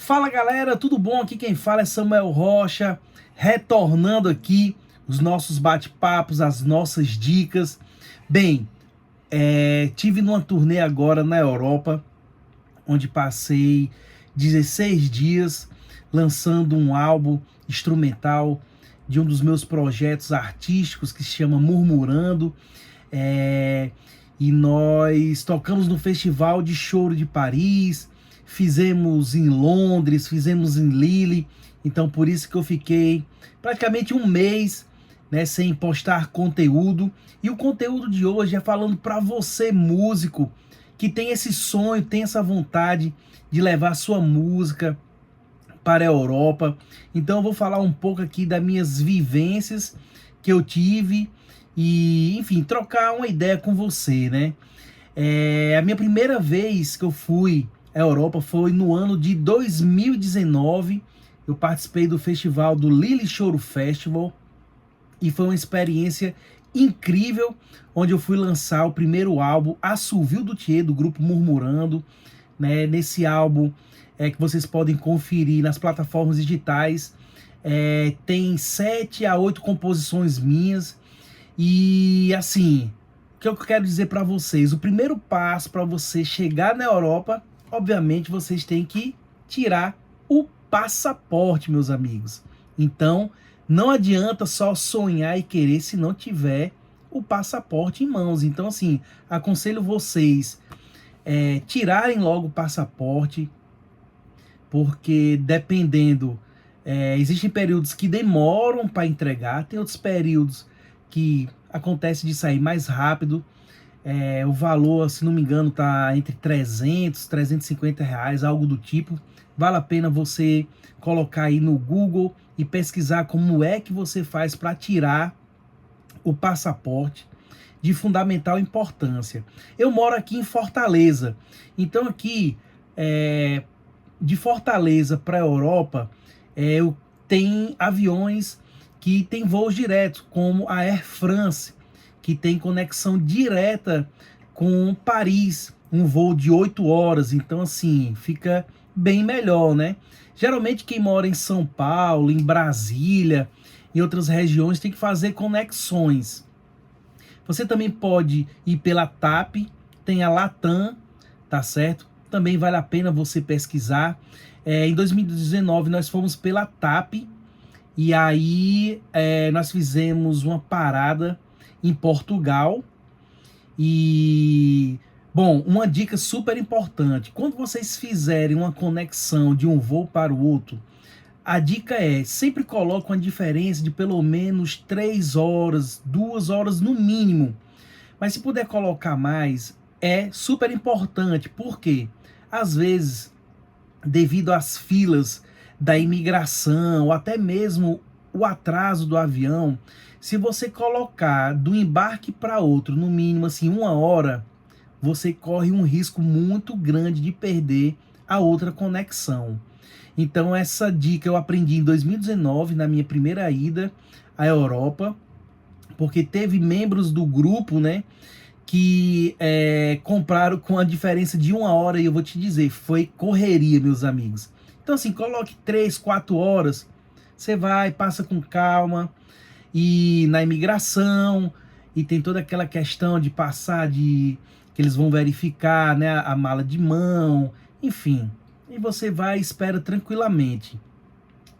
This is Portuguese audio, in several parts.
Fala galera, tudo bom? Aqui quem fala é Samuel Rocha, retornando aqui os nossos bate-papos, as nossas dicas. Bem, tive numa turnê agora na Europa, onde passei 16 dias lançando um álbum instrumental de um dos meus projetos artísticos que se chama Murmurando. E nós tocamos no Festival de Choro de Paris, fizemos em Londres, fizemos em Lille. Então por isso que eu fiquei praticamente um mês, né, sem postar conteúdo. E o conteúdo de hoje é falando para você, músico, que tem esse sonho, tem essa vontade de levar sua música para a Europa. Então eu vou falar um pouco aqui das minhas vivências que eu tive e, enfim, trocar uma ideia com você, né? A minha primeira vez que eu fui à Europa foi no ano de 2019. Eu participei do festival do Lille Choro Festival e foi uma experiência incrível, onde eu fui lançar o primeiro álbum, Assovio do Thier, do grupo Murmurando, né? Nesse álbum que vocês podem conferir nas plataformas digitais, tem 7 a 8 composições minhas. E assim, o que eu quero dizer para vocês, o primeiro passo para você chegar na Europa, obviamente vocês têm que tirar o passaporte, meus amigos. Então, não adianta só sonhar e querer se não tiver o passaporte em mãos. Então, assim, aconselho vocês tirarem logo o passaporte, porque dependendo, existem períodos que demoram para entregar, tem outros períodos que acontece de sair mais rápido. O valor, se não me engano, tá entre 300, 350 reais, algo do tipo. Vale a pena você colocar aí no Google e pesquisar como é que você faz para tirar o passaporte, de fundamental importância. Eu moro aqui em Fortaleza, então aqui de Fortaleza para a Europa, tem aviões que tem voos diretos, como a Air France, que tem conexão direta com Paris, um voo de 8 horas, então assim, fica bem melhor, né? Geralmente quem mora em São Paulo, em Brasília, em outras regiões, tem que fazer conexões. Você também pode ir pela TAP, tem a Latam, tá certo? Também vale a pena você pesquisar. Em 2019 nós fomos pela TAP, e aí nós fizemos uma parada em Portugal. E, bom, uma dica super importante: quando vocês fizerem uma conexão de um voo para o outro, a dica sempre coloque uma diferença de pelo menos 3 horas, 2 horas no mínimo. Mas se puder colocar mais, é super importante, porque às vezes, devido às filas da imigração, ou até mesmo o atraso do avião, se você colocar do embarque para outro, no mínimo assim 1 hora, você corre um risco muito grande de perder a outra conexão. Então essa dica eu aprendi em 2019, na minha primeira ida à Europa, porque teve membros do grupo, né, que compraram com a diferença de 1 hora, e eu vou te dizer, foi correria, meus amigos. Então assim, coloque 3, 4 horas, você vai, passa com calma, e na imigração, e tem toda aquela questão de passar, que eles vão verificar, né, a mala de mão, enfim, e você vai e espera tranquilamente.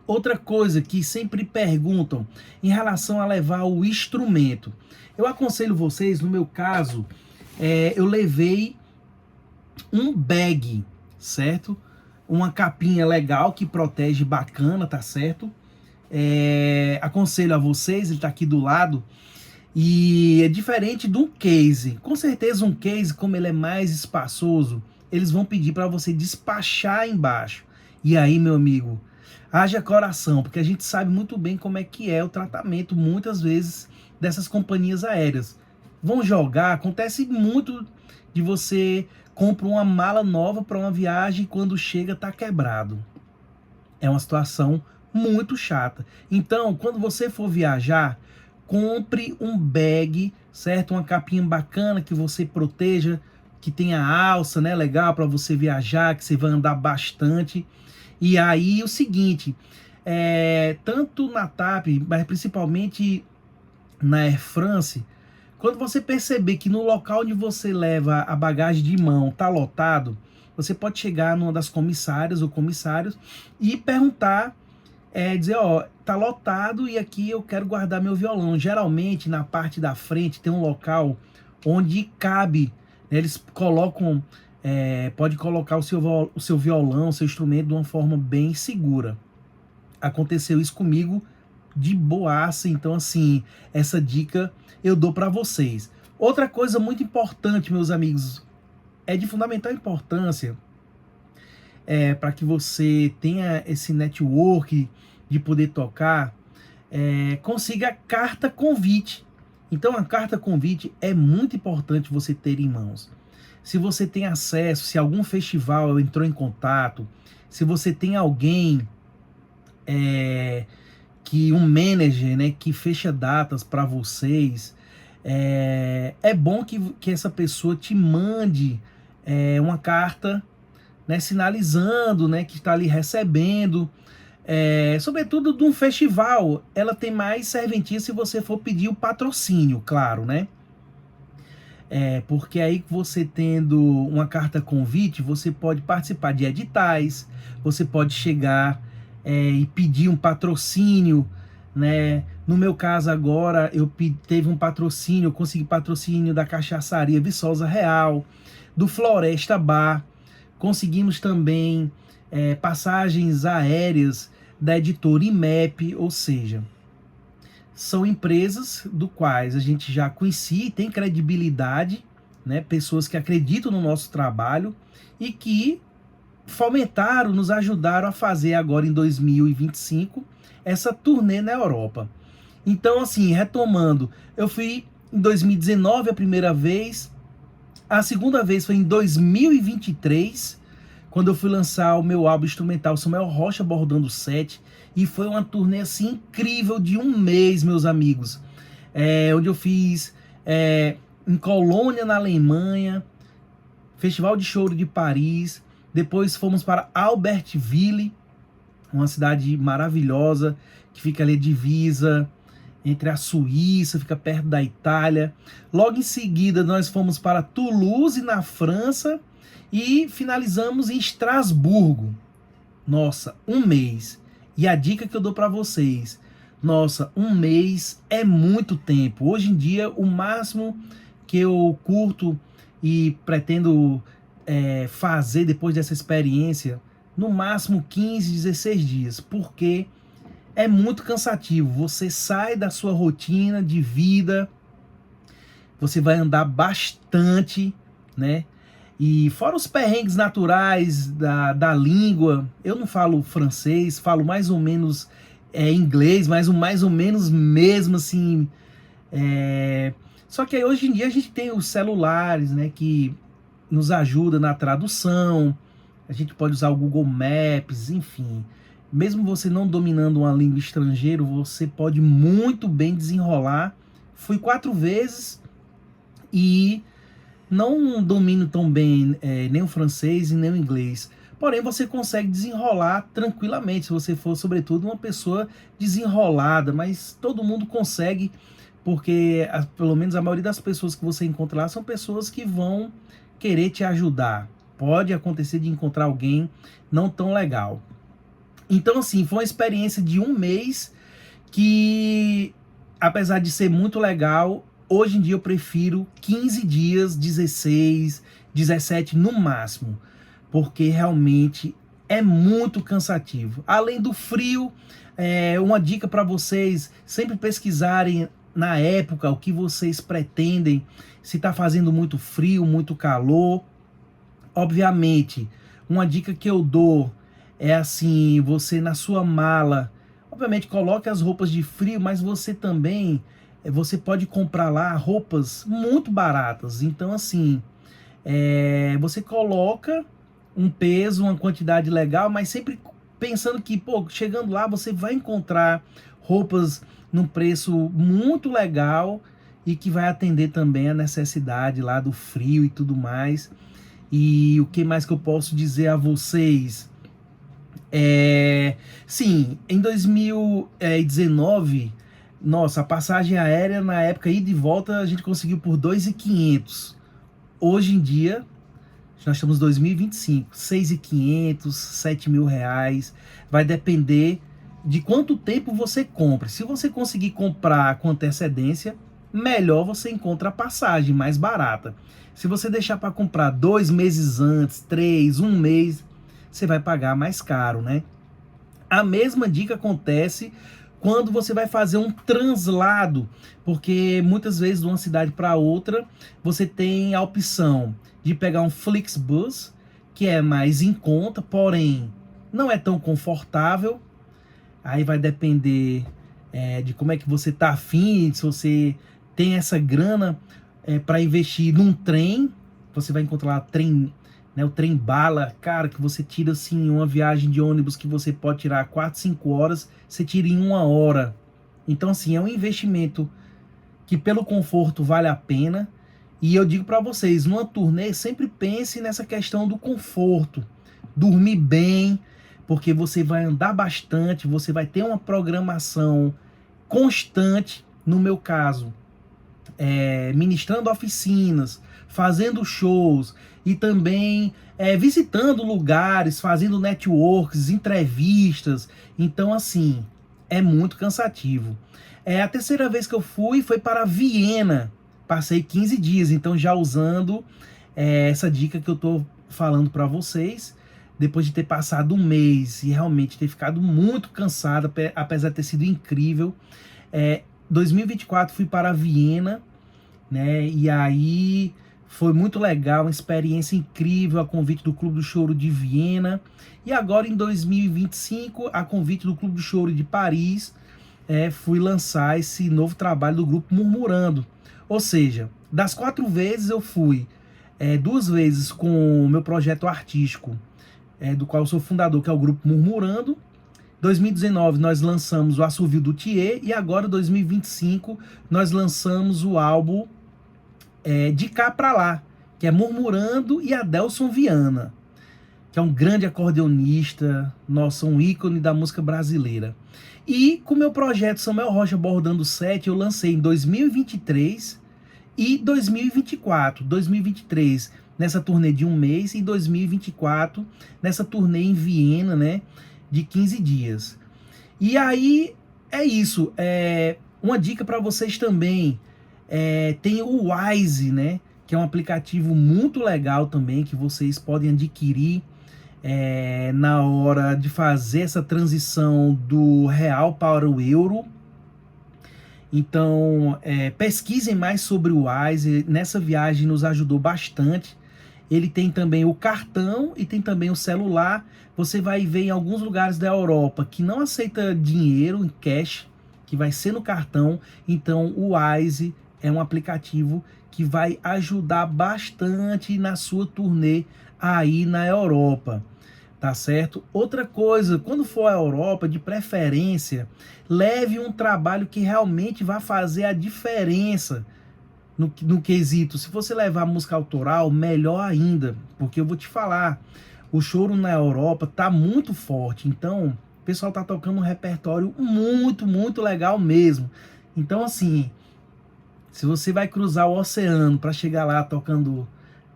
Outra coisa que sempre perguntam em relação a levar o instrumento, eu aconselho vocês, no meu caso, eu levei um bag, certo? Uma capinha legal que protege, bacana, tá certo? Aconselho a vocês, ele tá aqui do lado, e é diferente de um case. Com certeza um case, como ele é mais espaçoso, eles vão pedir para você despachar embaixo. E aí, meu amigo, haja coração, porque a gente sabe muito bem como é que é o tratamento, muitas vezes, dessas companhias aéreas. Vão jogar, acontece muito de você compra uma mala nova para uma viagem e quando chega tá quebrado. É uma situação muito chata. Então, quando você for viajar, compre um bag, certo? Uma capinha bacana que você proteja, que tenha alça, né? Legal para você viajar, que você vai andar bastante. E aí o seguinte, tanto na TAP, mas principalmente na Air France, quando você perceber que no local onde você leva a bagagem de mão tá lotado, você pode chegar numa das comissárias ou comissários e perguntar, dizer, ó, tá lotado e aqui eu quero guardar meu violão. Geralmente na parte da frente tem um local onde cabe, né, eles colocam, pode colocar o seu violão, o seu instrumento de uma forma bem segura. Aconteceu isso comigo de boaça, então assim, essa dica eu dou para vocês. Outra coisa muito importante, meus amigos, é de fundamental importância para que você tenha esse network de poder tocar, consiga a carta convite. Então a carta convite é muito importante você ter em mãos. Se você tem acesso, se algum festival entrou em contato, se você tem alguém que um manager, né, que fecha datas para vocês, é bom que essa pessoa te mande uma carta, né, sinalizando, né, que está ali recebendo, sobretudo de um festival. Ela tem mais serventia se você for pedir o patrocínio, claro, né? Porque aí você tendo uma carta convite, você pode participar de editais, você pode chegar e pedir um patrocínio, né? No meu caso agora, teve um patrocínio, eu consegui patrocínio da Cachaçaria Viçosa Real, do Floresta Bar, conseguimos também passagens aéreas da editora IMEP, ou seja, são empresas do quais a gente já conhecia e tem credibilidade, né? Pessoas que acreditam no nosso trabalho e que fomentaram, nos ajudaram a fazer agora em 2025 essa turnê na Europa. Então, assim, retomando, eu fui em 2019 a primeira vez, a segunda vez foi em 2023, quando eu fui lançar o meu álbum instrumental Samuel Rocha Bordando 7, e foi uma turnê assim incrível de um mês, meus amigos, onde eu fiz em Colônia, na Alemanha, Festival de Choro de Paris, depois fomos para Albertville, uma cidade maravilhosa, que fica ali divisa entre a Suíça, fica perto da Itália. Logo em seguida nós fomos para Toulouse, na França, e finalizamos em Estrasburgo. Nossa, um mês. E a dica que eu dou para vocês, nossa, um mês é muito tempo. Hoje em dia, o máximo que eu curto e pretendo fazer depois dessa experiência, no máximo 15, 16 dias, porque é muito cansativo. Você sai da sua rotina de vida, você vai andar bastante, né? E fora os perrengues naturais da língua, eu não falo francês, falo mais ou menos inglês, mas mais ou menos mesmo assim. Só que aí, hoje em dia a gente tem os celulares, né, que nos ajuda na tradução, a gente pode usar o Google Maps, enfim. Mesmo você não dominando uma língua estrangeira, você pode muito bem desenrolar. Fui 4 vezes e não domino tão bem nem o francês e nem o inglês. Porém, você consegue desenrolar tranquilamente, se você for, sobretudo, uma pessoa desenrolada. Mas todo mundo consegue, porque pelo menos a maioria das pessoas que você encontra lá são pessoas que vão querer te ajudar. Pode acontecer de encontrar alguém não tão legal. Então, assim, foi uma experiência de um mês que, apesar de ser muito legal, hoje em dia eu prefiro 15 dias, 16, 17 no máximo, porque realmente é muito cansativo. Além do frio, uma dica para vocês, sempre pesquisarem na época o que vocês pretendem, se está fazendo muito frio, muito calor. Obviamente, uma dica que eu dou é assim, você na sua mala, obviamente coloque as roupas de frio, mas você também, você pode comprar lá roupas muito baratas. Então assim, você coloca um peso, uma quantidade legal, mas sempre pensando que, pô, chegando lá você vai encontrar roupas num preço muito legal e que vai atender também a necessidade lá do frio e tudo mais. E o que mais que eu posso dizer a vocês? Sim, em 2019, nossa, a passagem aérea na época ida e de volta a gente conseguiu por 2.500. Hoje em dia, nós estamos em 2025, 6.500, 7 mil reais. Vai depender de quanto tempo você compra. Se você conseguir comprar com antecedência, melhor você encontra a passagem mais barata. Se você deixar para comprar 2 meses antes, 3, um mês, você vai pagar mais caro, né? A mesma dica acontece quando você vai fazer um translado, porque muitas vezes de uma cidade para outra você tem a opção de pegar um Flixbus, que é mais em conta, porém não é tão confortável. Aí vai depender de como é que você tá afim, se você tem essa grana para investir num trem. Você vai encontrar lá trem, né, o trem bala, cara, que você tira assim uma viagem de ônibus que você pode tirar 4, 5 horas, você tira em 1 hora. Então assim, é um investimento que pelo conforto vale a pena. E eu digo para vocês, numa turnê, sempre pense nessa questão do conforto, dormir bem, porque você vai andar bastante, você vai ter uma programação constante. No meu caso, ministrando oficinas, fazendo shows e também visitando lugares, fazendo networks, entrevistas. Então, assim, é muito cansativo. A terceira vez que eu fui foi para Viena. Passei 15 dias, então já usando essa dica que eu tô falando para vocês. Depois de ter passado um mês e realmente ter ficado muito cansado, apesar de ter sido incrível. 2024 fui para Viena, né? E aí foi muito legal, uma experiência incrível, a convite do Clube do Choro de Viena. E agora em 2025, a convite do Clube do Choro de Paris, fui lançar esse novo trabalho do grupo Murmurando. Ou seja, das 4 vezes eu fui 2 vezes com o meu projeto artístico, do qual eu sou fundador, que é o grupo Murmurando. 2019 nós lançamos o Assovio do Thier e agora 2025 nós lançamos o álbum De Cá Pra Lá, que é Murmurando e Adelson Viana, que é um grande acordeonista, nossa, um ícone da música brasileira. E com o meu projeto Samuel Rocha Bordando 7, eu lancei em 2023 e 2024. 2023 nessa turnê de um mês e 2024 nessa turnê em Viena, né, de 15 dias. E aí é isso. Uma dica para vocês também. Tem o Wise, né, que é um aplicativo muito legal também, que vocês podem adquirir na hora de fazer essa transição do real para o euro. Então, pesquisem mais sobre o Wise. Nessa viagem nos ajudou bastante. Ele tem também o cartão e tem também o celular. Você vai ver em alguns lugares da Europa que não aceita dinheiro em cash, que vai ser no cartão. Então, o Wise é um aplicativo que vai ajudar bastante na sua turnê aí na Europa. Tá certo? Outra coisa, quando for à Europa, de preferência, leve um trabalho que realmente vai fazer a diferença no quesito. Se você levar música autoral, melhor ainda, porque eu vou te falar, o choro na Europa tá muito forte, então o pessoal tá tocando um repertório muito, muito legal mesmo. Então, assim, se você vai cruzar o oceano para chegar lá tocando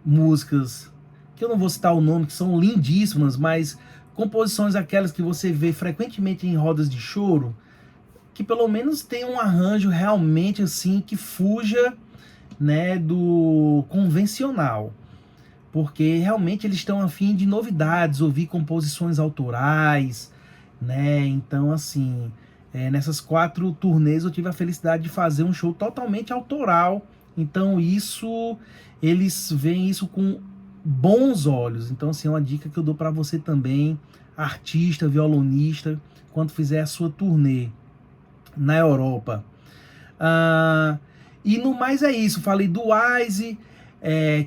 músicas que eu não vou citar o nome, que são lindíssimas, mas composições aquelas que você vê frequentemente em rodas de choro, que pelo menos tem um arranjo realmente assim que fuja, né, do convencional, porque realmente eles estão a fim de novidades, ouvir composições autorais, né? Então assim, nessas 4 turnês eu tive a felicidade de fazer um show totalmente autoral. Então isso, eles veem isso com bons olhos. Então assim, é uma dica que eu dou para você também, artista, violonista, quando fizer a sua turnê na Europa. E no mais é isso, falei do Wise,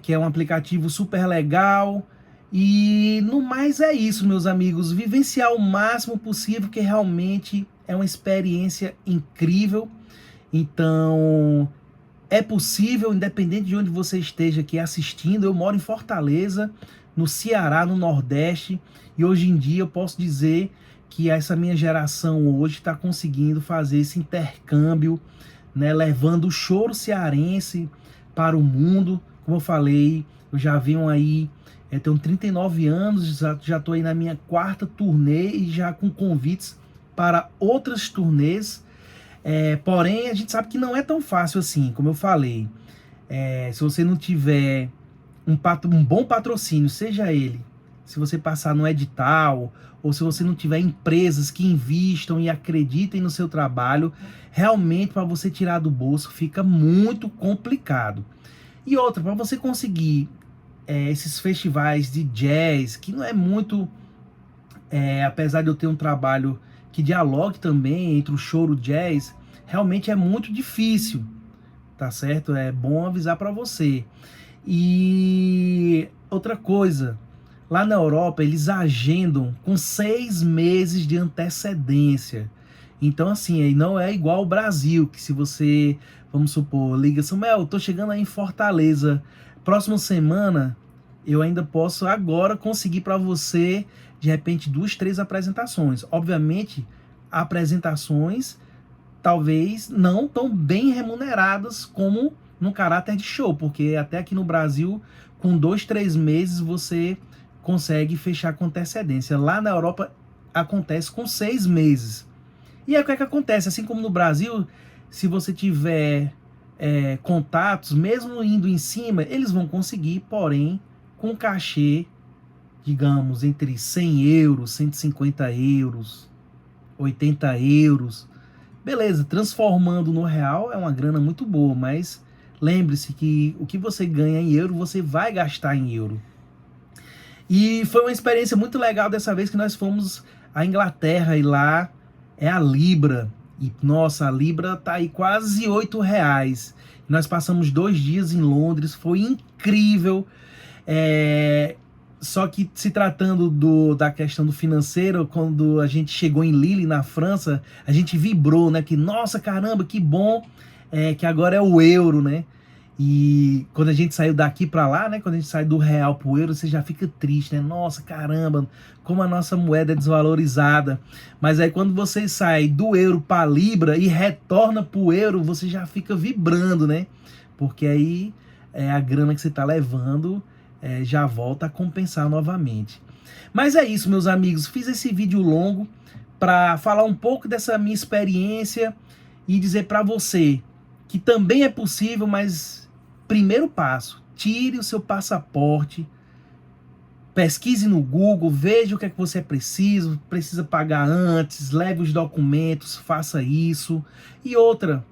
que é um aplicativo super legal. E no mais é isso, meus amigos, vivenciar o máximo possível, que realmente é uma experiência incrível. Então é possível, independente de onde você esteja aqui assistindo. Eu moro em Fortaleza, no Ceará, no Nordeste, e hoje em dia eu posso dizer que essa minha geração hoje está conseguindo fazer esse intercâmbio, né, levando o choro cearense para o mundo. Como eu falei, eu já venho aí, tenho 39 anos, já estou aí na minha 4ª turnê e já com convites para outras turnês. Porém, a gente sabe que não é tão fácil assim, como eu falei. Se você não tiver um bom patrocínio, seja ele, se você passar no edital, ou se você não tiver empresas que investam e acreditem no seu trabalho, realmente para você tirar do bolso fica muito complicado. E outra, para você conseguir esses festivais de jazz, que não é muito, apesar de eu ter um trabalho que dialogue também entre o choro e o jazz, realmente é muito difícil, tá certo? É bom avisar para você. E outra coisa, lá na Europa eles agendam com 6 meses de antecedência. Então assim, não é igual ao Brasil, que se você, vamos supor, liga, Samuel, eu tô chegando aí em Fortaleza, próxima semana eu ainda posso agora conseguir para você, de repente, 2, 3 apresentações. Obviamente, apresentações talvez não tão bem remuneradas como no caráter de show, porque até aqui no Brasil, com 2, 3 meses você consegue fechar com antecedência. Lá na Europa acontece com 6 meses. E aí o que é que acontece? Assim como no Brasil, se você tiver contatos, mesmo indo em cima, eles vão conseguir, porém, com cachê, digamos, entre 100 euros, 150 euros, 80 euros. Beleza, transformando no real é uma grana muito boa, mas lembre-se que o que você ganha em euro, você vai gastar em euro. E foi uma experiência muito legal dessa vez que nós fomos à Inglaterra, e lá é a Libra. E nossa, a Libra tá aí quase R$8. Nós passamos 2 dias em Londres, foi incrível. Só que se tratando da questão do financeiro, quando a gente chegou em Lille, na França, a gente vibrou, né? Que nossa, caramba, que bom que agora é o euro, né? E quando a gente saiu daqui para lá, né? Quando a gente sai do real pro euro, você já fica triste, né? Nossa, caramba, como a nossa moeda é desvalorizada. Mas aí quando você sai do euro para Libra e retorna pro euro, você já fica vibrando, né? Porque aí a grana que você tá levando já volta a compensar novamente. Mas é isso, meus amigos. Fiz esse vídeo longo para falar um pouco dessa minha experiência e dizer para você que também é possível, mas primeiro passo, tire o seu passaporte, pesquise no Google, veja o que é que você precisa pagar antes, leve os documentos, faça isso. E outra,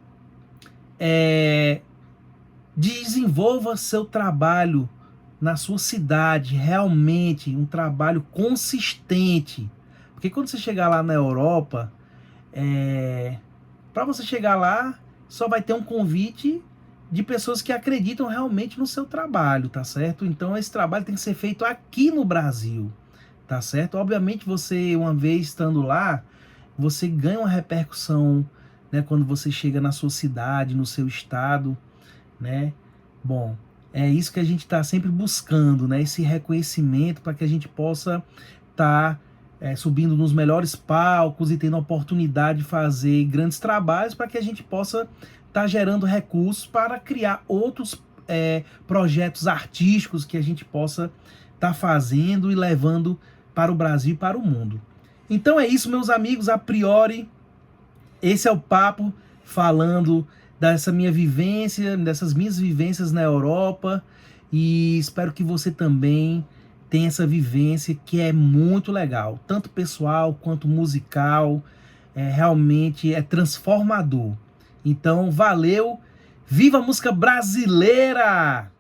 desenvolva seu trabalho na sua cidade, realmente um trabalho consistente. Porque quando você chegar lá na Europa, para você chegar lá, só vai ter um convite de pessoas que acreditam realmente no seu trabalho, tá certo? Então esse trabalho tem que ser feito aqui no Brasil, tá certo? Obviamente você, uma vez estando lá, você ganha uma repercussão, né, quando você chega na sua cidade, no seu estado, né? Bom, é isso que a gente está sempre buscando, né? Esse reconhecimento para que a gente possa estar subindo nos melhores palcos e tendo a oportunidade de fazer grandes trabalhos para que a gente possa estar gerando recursos para criar outros projetos artísticos que a gente possa estar fazendo e levando para o Brasil e para o mundo. Então é isso, meus amigos. A priori, esse é o papo falando dessa minha vivência, dessas minhas vivências na Europa, e espero que você também tenha essa vivência que é muito legal, tanto pessoal quanto musical, realmente é transformador. Então, valeu, viva a música brasileira!